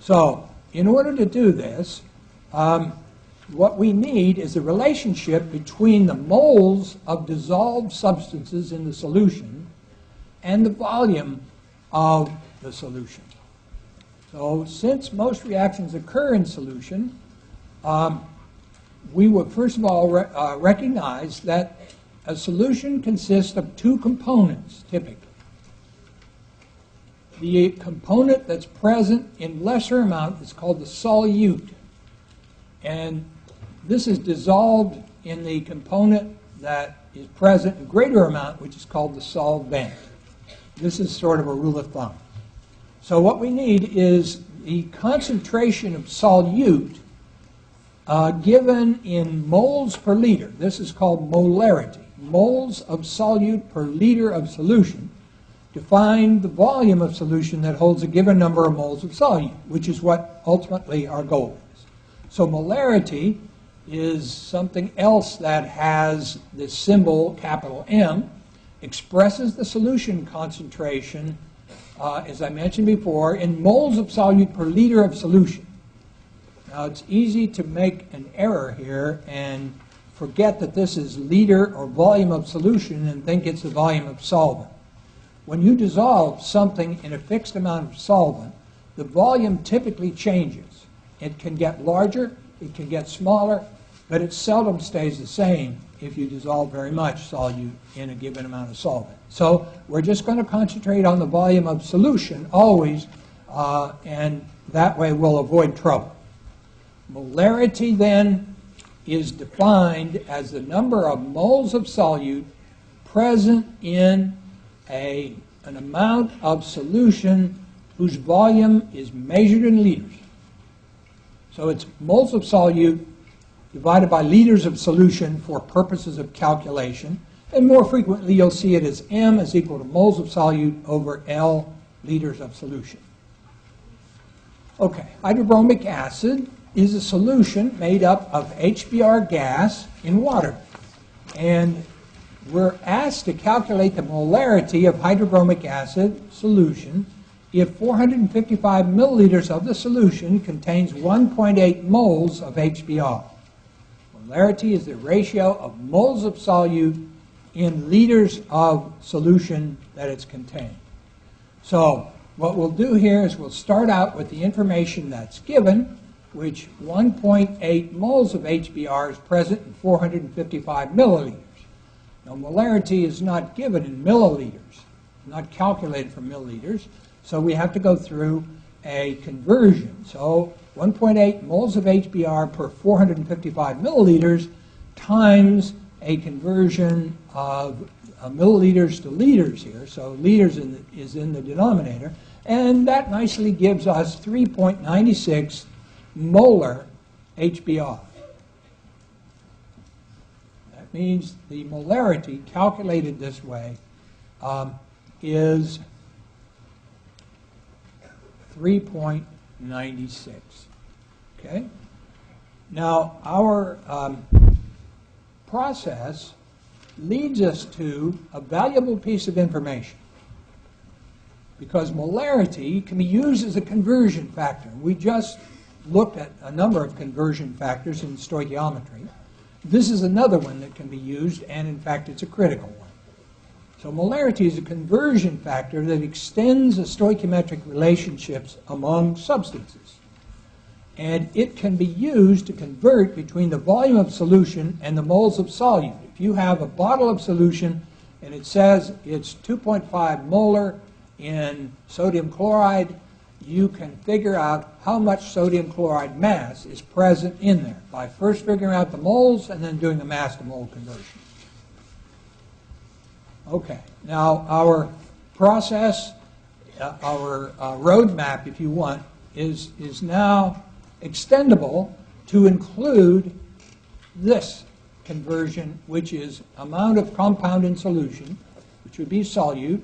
So in order to do this, what we need is a relationship between the moles of dissolved substances in the solution and the volume of the solution. So since most reactions occur in solution, we would first of all recognize that a solution consists of two components, typically. The component that's present in lesser amount is called the solute. And this is dissolved in the component that is present in greater amount, which is called the solvent. This is sort of a rule of thumb. So what we need is the concentration of solute given in moles per liter. This is called molarity. Moles of solute per liter of solution to find the volume of solution that holds a given number of moles of solute, which is what ultimately our goal is. So molarity is something else that has this symbol, capital M, expresses the solution concentration, as I mentioned before, in moles of solute per liter of solution. Now it's easy to make an error here and forget that this is liter or volume of solution and think it's the volume of solvent. When you dissolve something in a fixed amount of solvent, the volume typically changes. It can get larger, it can get smaller, but it seldom stays the same if you dissolve very much solute in a given amount of solvent. So we're just going to concentrate on the volume of solution always, and that way we'll avoid trouble. Molarity then is defined as the number of moles of solute present in an amount of solution whose volume is measured in liters. So it's moles of solute divided by liters of solution for purposes of calculation. And more frequently, you'll see it as M is equal to moles of solute over L liters of solution. Okay, hydrobromic acid is a solution made up of HBr gas in water. And we're asked to calculate the molarity of hydrobromic acid solution if 455 milliliters of the solution contains 1.8 moles of HBr. Molarity is the ratio of moles of solute in liters of solution that it's contained. So what we'll do here is we'll start out with the information that's given, which 1.8 moles of HBr is present in 455 milliliters. Now, molarity is not given in milliliters, not calculated for milliliters, so we have to go through a conversion. So 1.8 moles of HBr per 455 milliliters times a conversion of milliliters to liters here, so liters is in the denominator, and that nicely gives us 3.96 molar HBr. That means the molarity calculated this way is 3.96. Okay? Now, our process leads us to a valuable piece of information, because molarity can be used as a conversion factor. We just looked at a number of conversion factors in stoichiometry. This is another one that can be used, and in fact it's a critical one. So molarity is a conversion factor that extends the stoichiometric relationships among substances. And it can be used to convert between the volume of solution and the moles of solute. If you have a bottle of solution and it says it's 2.5 molar in sodium chloride, you can figure out how much sodium chloride mass is present in there by first figuring out the moles and then doing the mass to mole conversion. Okay, now our process, our roadmap, if you want, is now extendable to include this conversion, which is amount of compound in solution, which would be solute,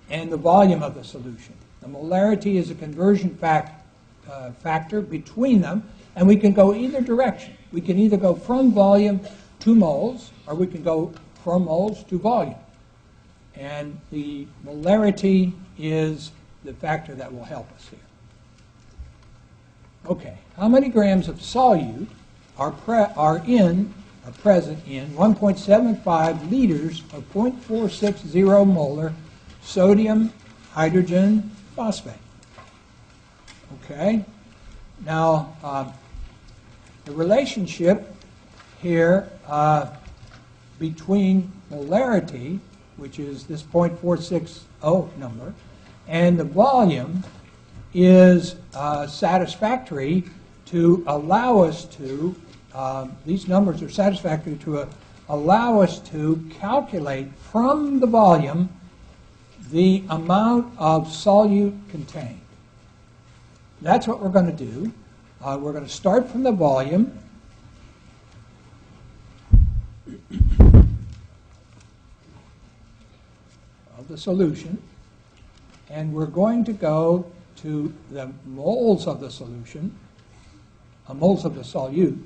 and the volume of the solution. The molarity is a conversion factor between them, and we can go either direction. We can either go from volume to moles, or we can go from moles to volume. And the molarity is the factor that will help us here. Okay, how many grams of solute are present in 1.75 liters of 0.460 molar sodium hydrogen phosphate? Okay, now the relationship here between molarity, which is this 0.460 number, and the volume is satisfactory to allow us to, these numbers are satisfactory to allow us to calculate from the volume the amount of solute contained. That's what we're going to do. We're going to start from the volume. Of the solution, and we're going to go to the moles of the solution, moles of the solute,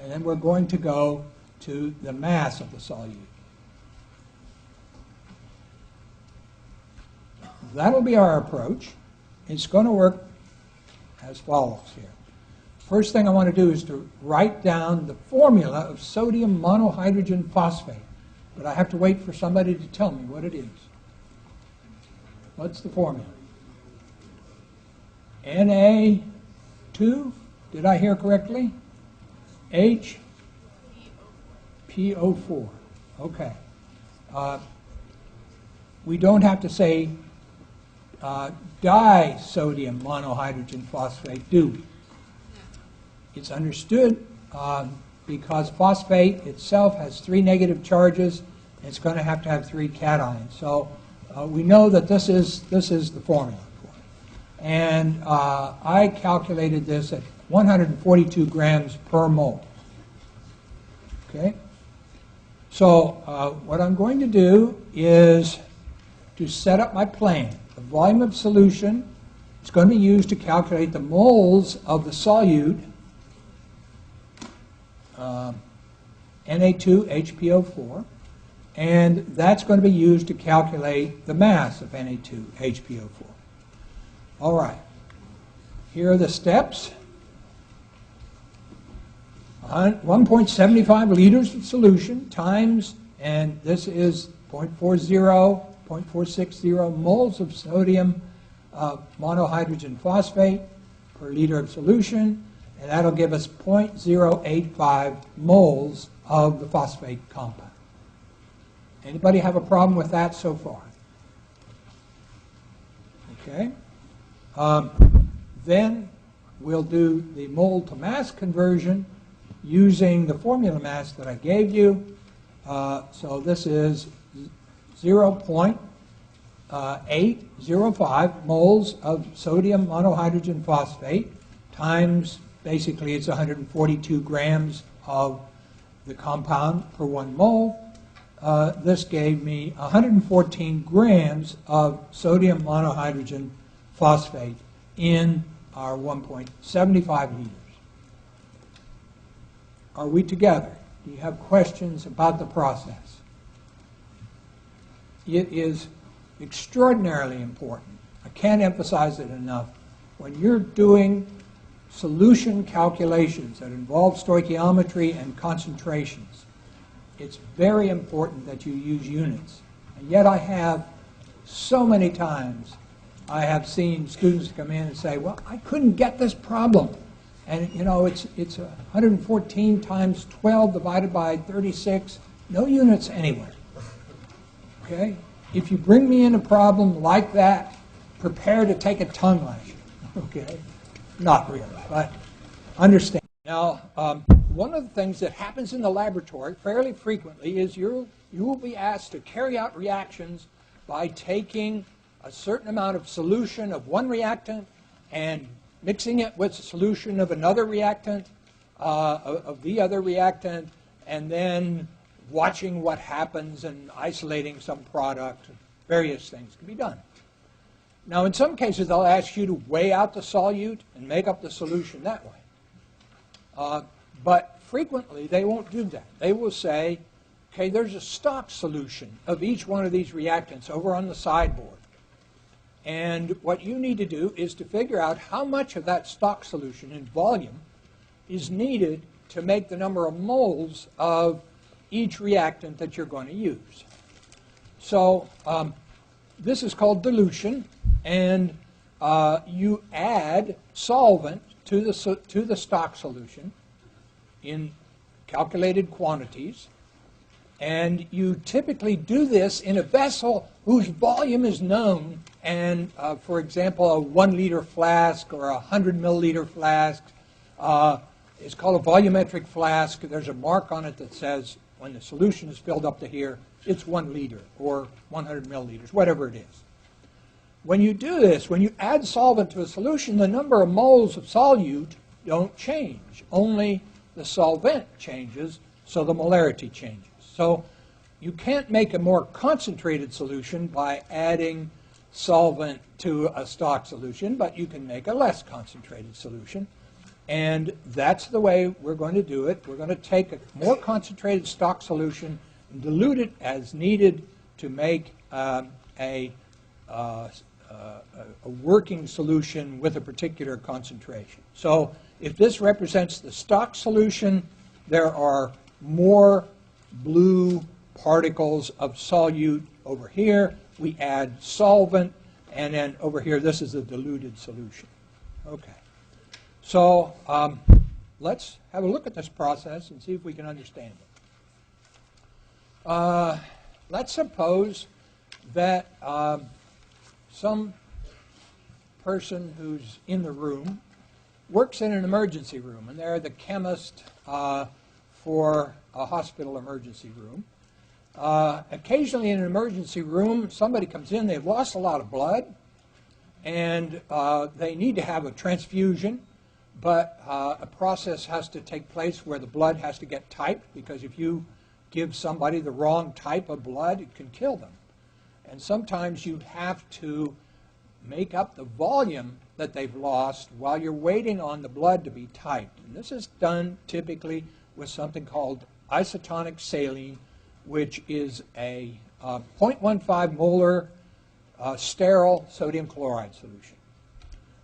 and then we're going to go to the mass of the solute. That'll be our approach. It's going to work as follows here. First thing I want to do is to write down the formula of sodium monohydrogen phosphate, but I have to wait for somebody to tell me what it is. What's the formula? Na2, did I hear correctly? HPO4. Okay. We don't have to say disodium monohydrogen phosphate, do we? It's understood because phosphate itself has 3 negative charges. It's going to have 3 cations. So we know that this is the formula for it. And I calculated this at 142 grams per mole. Okay? So what I'm going to do is to set up my plane. The volume of solution is going to be used to calculate the moles of the solute, Na2HPO4, and that's going to be used to calculate the mass of Na2HPO4. All right, here are the steps. 1.75 liters of solution times, and this is 0.460 moles of sodium monohydrogen phosphate per liter of solution, and that'll give us 0.085 moles of the phosphate compound. Anybody have a problem with that so far? Okay. Then we'll do the mole to mass conversion using the formula mass that I gave you. So this is 0.805 moles of sodium monohydrogen phosphate times, basically it's 142 grams of the compound per 1 mole. This gave me 114 grams of sodium monohydrogen phosphate in our 1.75 liters. Are we together? Do you have questions about the process? It is extraordinarily important. I can't emphasize it enough. When you're doing solution calculations that involve stoichiometry and concentrations, it's very important that you use units. And yet I have so many times I have seen students come in and say, well, I couldn't get this problem. And you know, it's 114 times 12 divided by 36, no units anywhere. Okay? If you bring me in a problem like that, prepare to take a tongue lashing. Okay? Not really, but understand. Now, one of the things that happens in the laboratory fairly frequently is you will be asked to carry out reactions by taking a certain amount of solution of one reactant and mixing it with a solution of another reactant, of the other reactant, and then watching what happens and isolating some product. Various things can be done. Now, in some cases, they'll ask you to weigh out the solute and make up the solution that way. But frequently, they won't do that. They will say, okay, there's a stock solution of each one of these reactants over on the sideboard. And what you need to do is to figure out how much of that stock solution in volume is needed to make the number of moles of each reactant that you're going to use. So this is called dilution, and you add solvent to the stock solution in calculated quantities, and you typically do this in a vessel whose volume is known. And for example, a 1 liter flask or a 100 milliliter flask is called a volumetric flask. There's a mark on it that says when the solution is filled up to here, it's 1 liter or 100 milliliters, whatever it is. When you do this, when you add solvent to a solution, the number of moles of solute don't change. Only the solvent changes, so the molarity changes. So you can't make a more concentrated solution by adding solvent to a stock solution, but you can make a less concentrated solution. And that's the way we're going to do it. We're going to take a more concentrated stock solution and dilute it as needed to make a working solution with a particular concentration. So if this represents the stock solution, there are more blue particles of solute over here. We add solvent, and then over here, this is a diluted solution. Okay. So let's have a look at this process and see if we can understand it. Let's suppose that some person who's in the room works in an emergency room, and they're the chemist for a hospital emergency room. Occasionally in an emergency room, somebody comes in, they've lost a lot of blood, and they need to have a transfusion, but a process has to take place where the blood has to get typed, because if you give somebody the wrong type of blood, it can kill them. And sometimes you have to make up the volume that they've lost while you're waiting on the blood to be typed. And this is done typically with something called isotonic saline, which is a 0.15 molar sterile sodium chloride solution.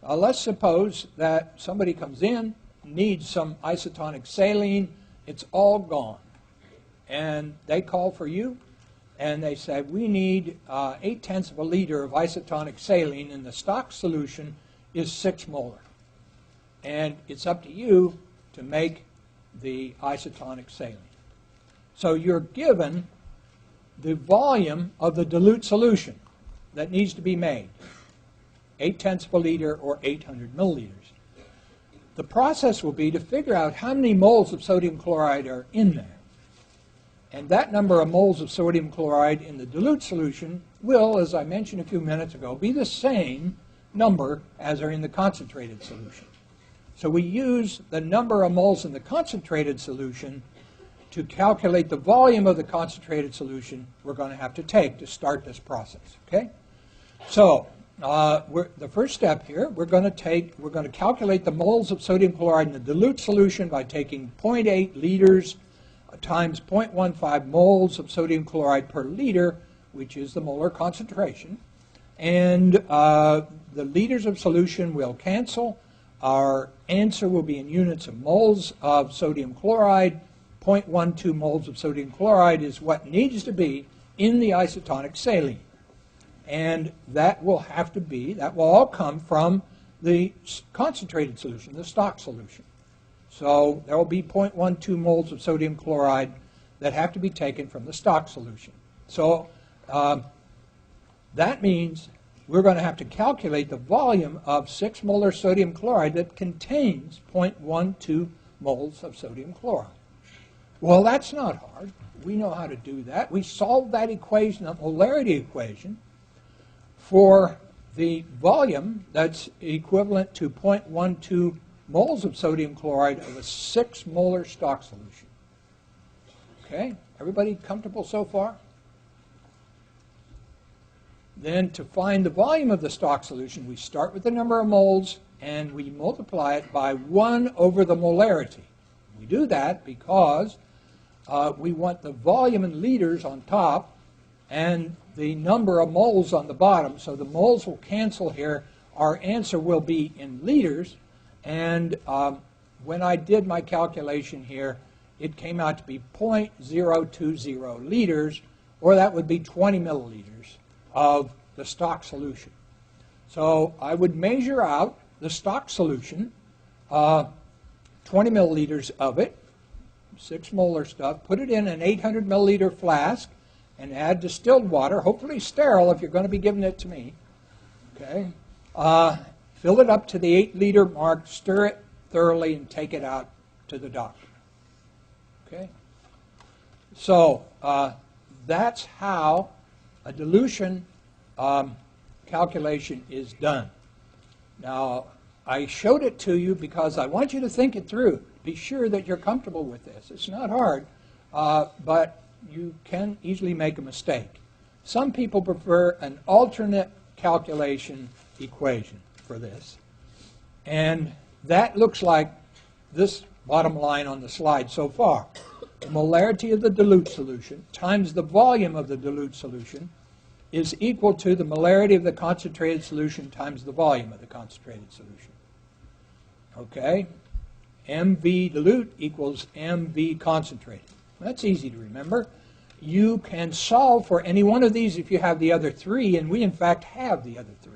Let's suppose that somebody comes in, needs some isotonic saline, it's all gone. And they call for you, and they say, we need 0.8 of a liter of isotonic saline, and the stock solution is 6 molar. And it's up to you to make the isotonic saline. So you're given the volume of the dilute solution that needs to be made, 0.8 of a liter or 800 milliliters. The process will be to figure out how many moles of sodium chloride are in there. And that number of moles of sodium chloride in the dilute solution will, as I mentioned a few minutes ago, be the same number as are in the concentrated solution. So we use the number of moles in the concentrated solution to calculate the volume of the concentrated solution we're going to have to take to start this process. Okay? So the first step here, we're going to calculate the moles of sodium chloride in the dilute solution by taking 0.8 liters times 0.15 moles of sodium chloride per liter, which is the molar concentration. And the liters of solution will cancel. Our answer will be in units of moles of sodium chloride. 0.12 moles of sodium chloride is what needs to be in the isotonic saline. And that will all come from the concentrated solution, the stock solution. So there will be 0.12 moles of sodium chloride that have to be taken from the stock solution. So that means we're going to have to calculate the volume of 6 molar sodium chloride that contains 0.12 moles of sodium chloride. Well, that's not hard. We know how to do that. We solved that equation, that molarity equation, for the volume that's equivalent to 0.12 moles of sodium chloride of a 6 molar stock solution. Okay, everybody comfortable so far? Then to find the volume of the stock solution, we start with the number of moles and we multiply it by 1 over the molarity. We do that because we want the volume in liters on top and the number of moles on the bottom. So the moles will cancel here. Our answer will be in liters. And when I did my calculation here, it came out to be 0.020 liters, or that would be 20 milliliters of the stock solution. So I would measure out the stock solution, 20 milliliters of it, 6 molar stuff, put it in an 800 milliliter flask, and add distilled water, hopefully sterile if you're going to be giving it to me. Okay. Fill it up to the 8-liter mark, stir it thoroughly, and take it out to the doctor. Okay. So that's how a dilution calculation is done. Now, I showed it to you because I want you to think it through. Be sure that you're comfortable with this. It's not hard, but you can easily make a mistake. Some people prefer an alternate calculation equation for this. And that looks like this bottom line on the slide so far. The molarity of the dilute solution times the volume of the dilute solution is equal to the molarity of the concentrated solution times the volume of the concentrated solution. Okay? MV dilute equals MV concentrated. That's easy to remember. You can solve for any one of these if you have the other three, and we in fact have the other three.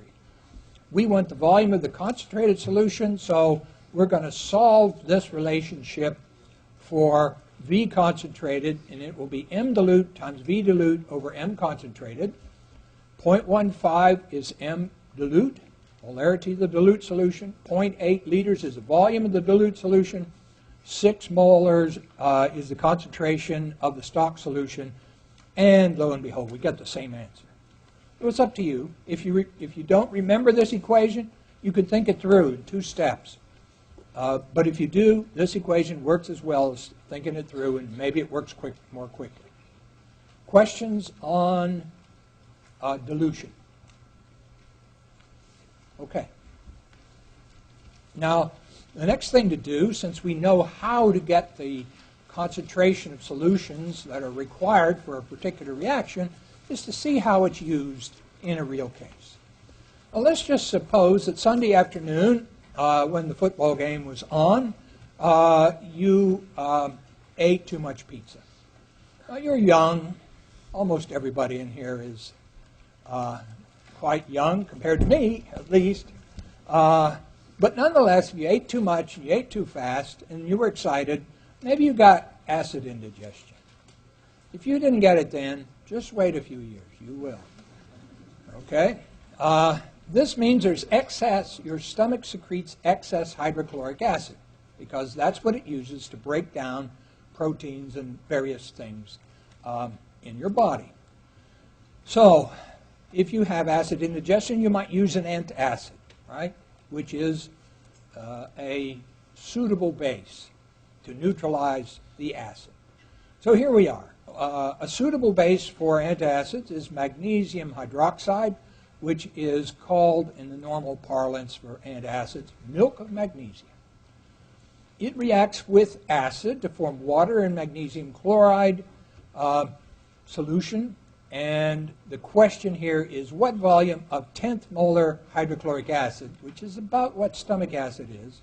We want the volume of the concentrated solution, so we're going to solve this relationship for V concentrated, and it will be M dilute times V dilute over M concentrated. 0.15 is M dilute, molarity of the dilute solution. 0.8 liters is the volume of the dilute solution. 6 molars is the concentration of the stock solution. And lo and behold, we get the same answer. So it's up to you. If you don't remember this equation, you can think it through in 2 steps. But if you do, this equation works as well as thinking it through, and maybe it works more quickly. Questions on dilution? Okay. Now, the next thing to do, since we know how to get the concentration of solutions that are required for a particular reaction, is to see how it's used in a real case. Well, let's just suppose that Sunday afternoon, when the football game was on, you ate too much pizza. Now, you're young. Almost everybody in here is quite young, compared to me, at least. But nonetheless, if you ate too much, you ate too fast, and you were excited, maybe you got acid indigestion. If you didn't get it then, just wait a few years. You will. Okay? This means there's excess, your stomach secretes excess hydrochloric acid, because that's what it uses to break down proteins and various things in your body. So, if you have acid indigestion, you might use an antacid, right? Which is a suitable base to neutralize the acid. So here we are. A suitable base for antacids is magnesium hydroxide, which is called in the normal parlance for antacids, milk of magnesium. It reacts with acid to form water and magnesium chloride solution. And the question here is what volume of 10th molar hydrochloric acid, which is about what stomach acid is,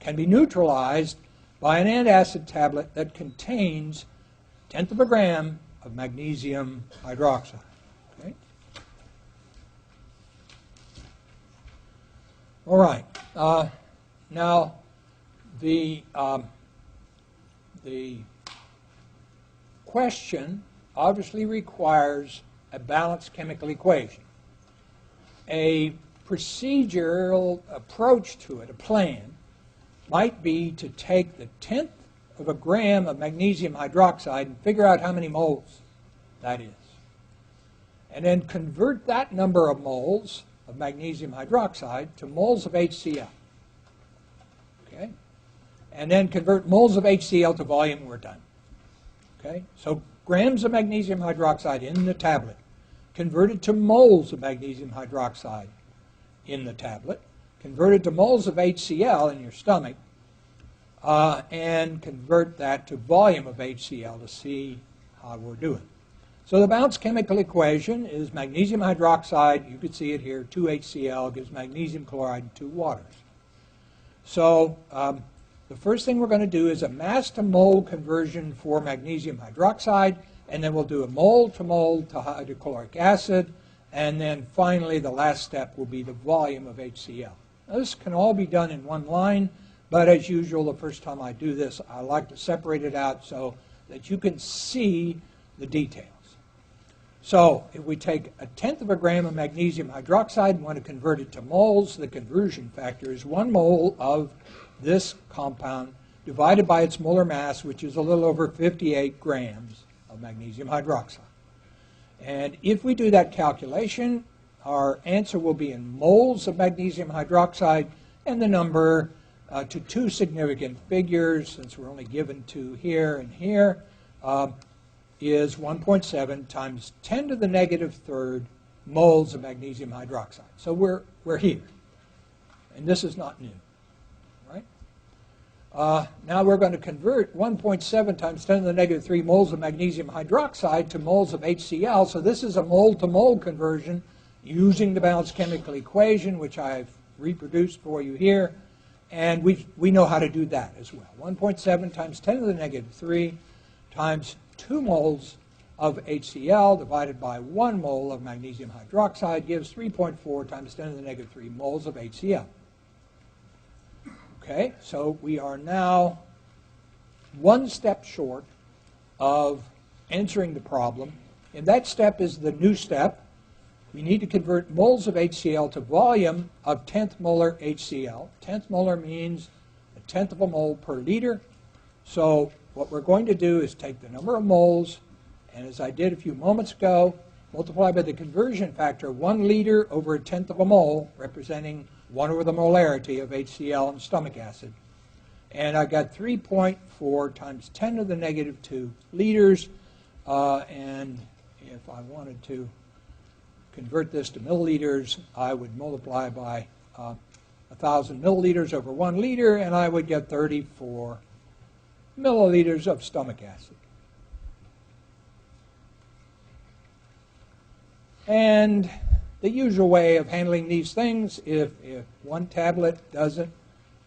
can be neutralized by an antacid tablet that contains 1/10 of a gram of magnesium hydroxide. Okay? All right. Now, the question obviously requires a balanced chemical equation. A procedural approach to it, a plan, might be to take the 1/10 of a gram of magnesium hydroxide and figure out how many moles that is. And then convert that number of moles of magnesium hydroxide to moles of HCl. Okay? And then convert moles of HCl to volume, we're done. Okay? So grams of magnesium hydroxide in the tablet, converted to moles of magnesium hydroxide in the tablet, converted to moles of HCl in your stomach, and convert that to volume of HCl to see how we're doing. So the balanced chemical equation is magnesium hydroxide. You could see it here. 2HCl gives magnesium chloride and 2 waters. So the first thing we're going to do is a mass to mole conversion for magnesium hydroxide, and then we'll do a mole to hydrochloric acid, and then finally the last step will be the volume of HCl. Now, this can all be done in one line, but as usual, the first time I do this, I like to separate it out so that you can see the details. So if we take 1/10 of a gram of magnesium hydroxide and want to convert it to moles, the conversion factor is 1 mole of this compound divided by its molar mass, which is a little over 58 grams of magnesium hydroxide. And if we do that calculation, our answer will be in moles of magnesium hydroxide, and the number to 2 significant figures, since we're only given 2 here and here, is 1.7 times 10 to the negative third moles of magnesium hydroxide. So we're here. And this is not new, right? Now we're going to convert 1.7 times 10 to the negative 3 moles of magnesium hydroxide to moles of HCl. So this is a mole-to-mole conversion using the balanced chemical equation, which I've reproduced for you here. And we know how to do that as well. 1.7 times 10 to the negative 3 times 2 moles of HCl divided by 1 mole of magnesium hydroxide gives 3.4 times 10 to the negative 3 moles of HCl. Okay, so we are now 1 step short of answering the problem. And that step is the new step. We need to convert moles of HCl to volume of 10th molar HCl. 10th molar means 1/10 of a mole per liter. So what we're going to do is take the number of moles, and as I did a few moments ago, multiply by the conversion factor 1 liter over 1/10 of a mole, representing 1 over the molarity of HCl and stomach acid. And I got 3.4 times 10 to the negative 2 liters. And if I wanted to convert this to milliliters, I would multiply by 1,000 milliliters over 1 liter, and I would get 34 milliliters of stomach acid. And the usual way of handling these things, if 1 tablet doesn't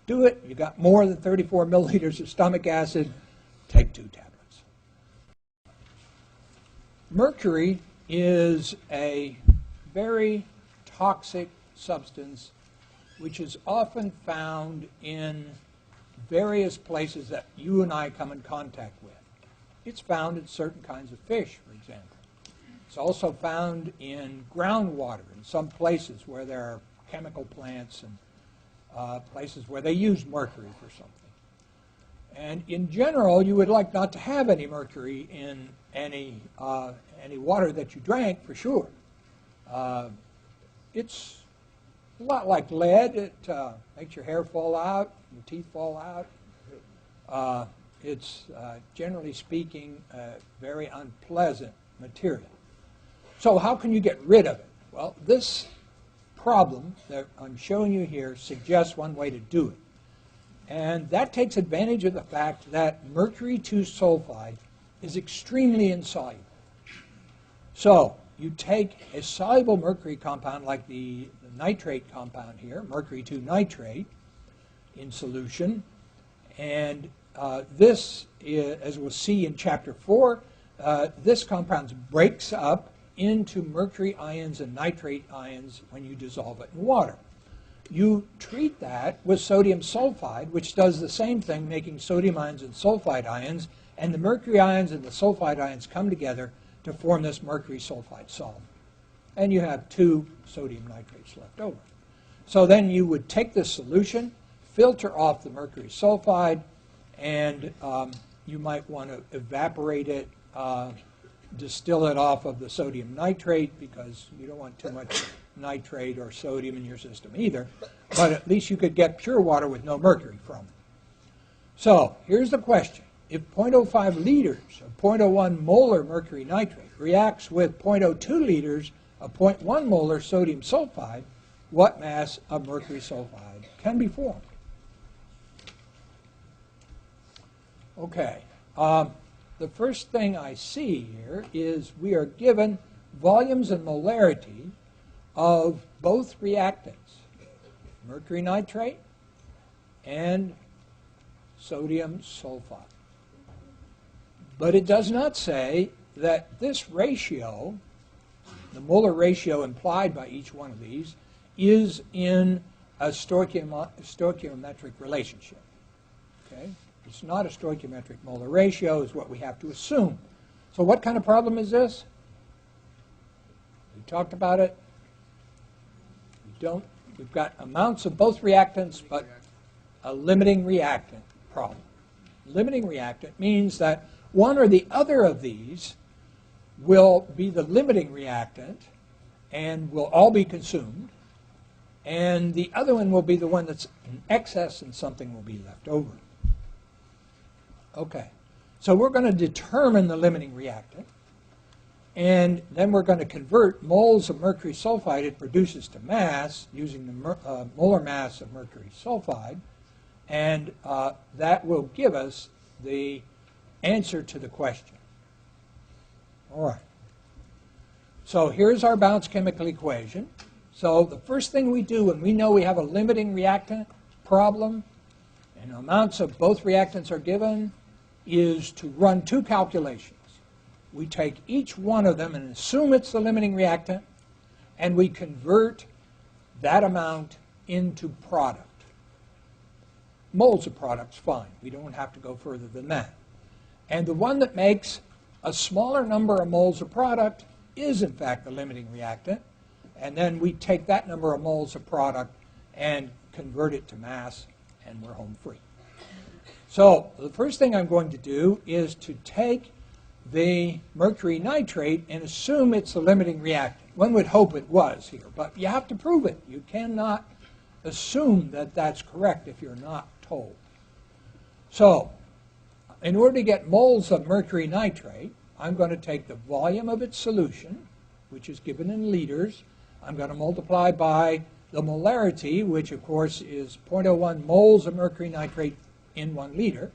do it, you got more than 34 milliliters of stomach acid, take 2 tablets. Mercury is a very toxic substance which is often found in various places that you and I come in contact with. It's found in certain kinds of fish, for example. It's also found in groundwater in some places where there are chemical plants and places where they use mercury for something. And in general, you would like not to have any mercury in any water that you drank, for sure. It's a lot like lead. It makes your hair fall out, your teeth fall out. It's, generally speaking, a very unpleasant material. So how can you get rid of it? Well, this problem that I'm showing you here suggests one way to do it. And that takes advantage of the fact that mercury 2 sulfide is extremely insoluble. So you take a soluble mercury compound like the nitrate compound here, mercury 2 nitrate, in solution. And this, as we'll see in chapter 4, this compound breaks up into mercury ions and nitrate ions when you dissolve it in water. You treat that with sodium sulfide, which does the same thing, making sodium ions and sulfide ions, and the mercury ions and the sulfide ions come together to form this mercury sulfide solvent. And you have 2 sodium nitrates left over. So then you would take this solution, filter off the mercury sulfide, and you might want to evaporate it, distill it off of the sodium nitrate, because you don't want too much nitrate or sodium in your system either, but at least you could get pure water with no mercury from it. So here's the question. If 0.05 liters of 0.01 molar mercury nitrate reacts with 0.02 liters of 0.1 molar sodium sulfide, what mass of mercury sulfide can be formed? Okay. The the first thing I see here is we are given volumes and molarity of both reactants, mercury nitrate and sodium sulfide. But it does not say that this ratio, the molar ratio implied by each one of these, is in a stoichiometric relationship. Okay? It's not a stoichiometric molar ratio is what we have to assume. So what kind of problem is this? We talked about it. We've got amounts of both reactants, but a limiting reactant problem. Limiting reactant means that one or the other of these will be the limiting reactant and will all be consumed, and the other one will be the one that's in excess and something will be left over. Okay, so we're going to determine the limiting reactant, and then we're going to convert moles of mercury sulfide it produces to mass using the molar mass of mercury sulfide, and that will give us the answer to the question. All right. So here's our Bounce chemical equation. So the first thing we do when we know we have a limiting reactant problem and amounts of both reactants are given is to run two calculations. We take each one of them and assume it's the limiting reactant, and we convert that amount into product. Moles of product's fine. We don't have to go further than that. And the one that makes a smaller number of moles of product is, in fact, the limiting reactant. And then we take that number of moles of product and convert it to mass, and we're home free. So the first thing I'm going to do is to take the mercury nitrate and assume it's the limiting reactant. One would hope it was here, but you have to prove it. You cannot assume that that's correct if you're not told. So in order to get moles of mercury nitrate, I'm going to take the volume of its solution, which is given in liters. I'm going to multiply by the molarity, which of course is 0.01 moles of mercury nitrate in 1 liter.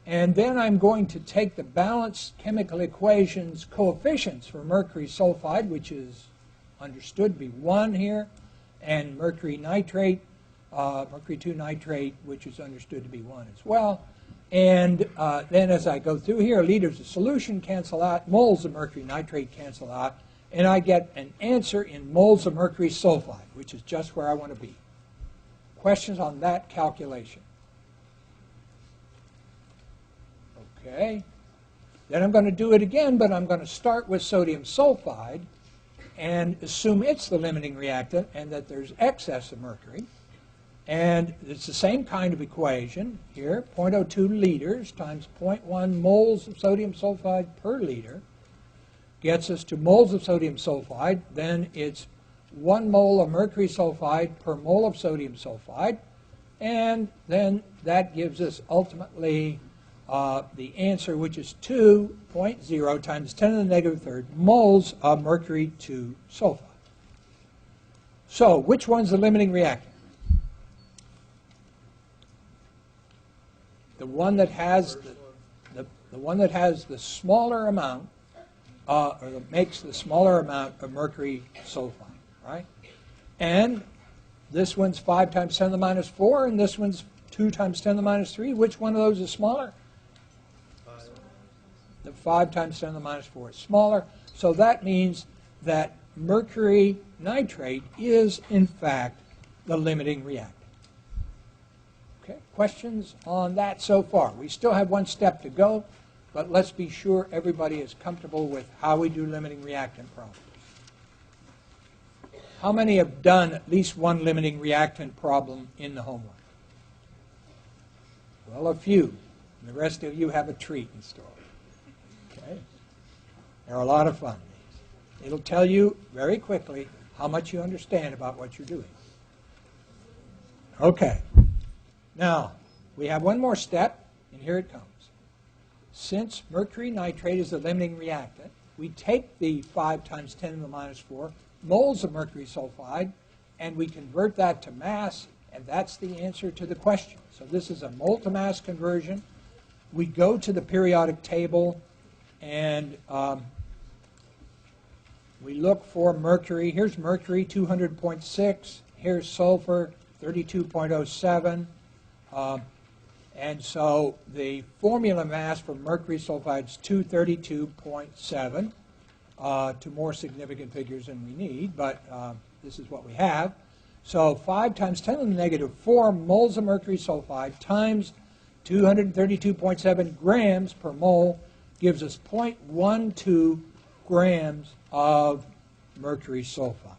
And then I'm going to take the balanced chemical equation's coefficients for mercury sulfide, which is understood to be 1 here, and mercury nitrate, mercury 2 nitrate, which is understood to be 1 as well. And then as I go through here, liters of solution cancel out, moles of mercury nitrate cancel out, and I get an answer in moles of mercury sulfide, which is just where I want to be. Questions on that calculation? Okay. Then I'm going to do it again, but I'm going to start with sodium sulfide and assume it's the limiting reactant and that there's excess of mercury. And it's the same kind of equation here, 0.02 liters times 0.1 moles of sodium sulfide per liter gets us to moles of sodium sulfide. Then it's 1 mole of mercury sulfide per mole of sodium sulfide. And then that gives us ultimately the answer, which is 2.0 times 10 to the negative third moles of mercury 2 sulfide. So which one's the limiting reactant? The one that has the one that has the smaller amount, or that makes the smaller amount of mercury sulfide, right? And this one's 5 times 10 to the minus 4, and this one's 2 times 10 to the minus 3. Which one of those is smaller? 5. The 5 times 10 to the minus 4 is smaller. So that means that mercury nitrate is, in fact, the limiting reactant. Okay, questions on that so far? We still have one step to go, but let's be sure everybody is comfortable with how we do limiting reactant problems. How many have done at least one limiting reactant problem in the homework? Well, a few. And the rest of you have a treat in store. Okay? They're a lot of fun. It'll tell you very quickly how much you understand about what you're doing. Okay. Now, we have one more step, and here it comes. Since mercury nitrate is the limiting reactant, we take the 5 times 10 to the minus 4 moles of mercury sulfide, and we convert that to mass, and that's the answer to the question. So this is a mole to mass conversion. we go to the periodic table and we look for mercury. Here's mercury, 200.6. Here's sulfur, 32.07. And so the formula mass for mercury sulfide is 232.7. To more significant figures than we need, but this is what we have. So 5 times 10 to the negative 4 moles of mercury sulfide times 232.7 grams per mole gives us 0.12 grams of mercury sulfide.